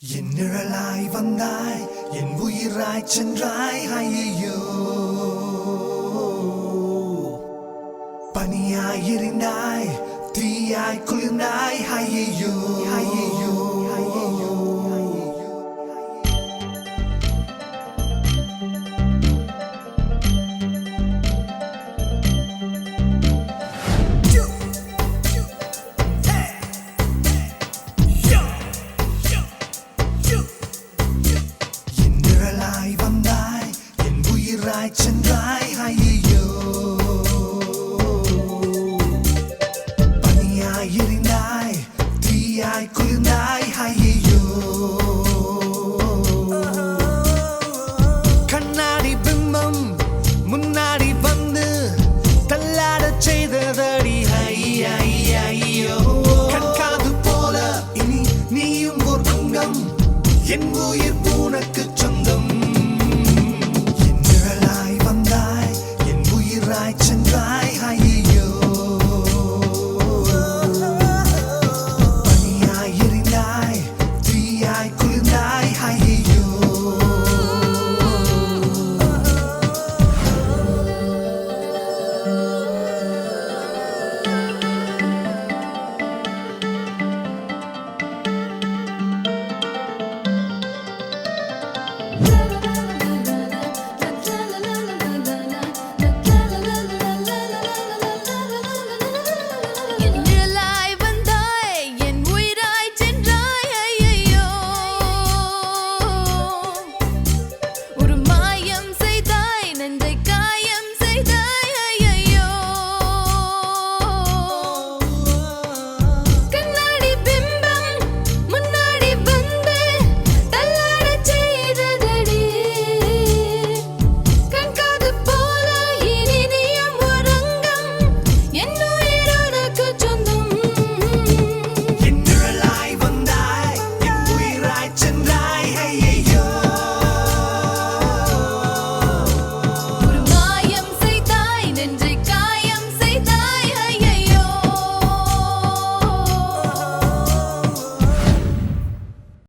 என் நிழலாய் வந்தாய் என் உயிராய் சென்றாய் ஐயோ பனியாய் எரிந்தாய் தீயாய் குளிர்ந்தாய் ஐயோ ஐயோ ஐயோ சென்றாய் ஐயோ பனியாய் எரிந்தாய் தீயாய் குளிர்ந்தாய் ஐயோ கண்ணாடி பிம்பம் முன்னாடி வந்து தள்ளாடச் செய்ததடி ஐயோ கண்காது போல இனி நீயும் ஒரு அங்கம் என் உயிர் உனக்கு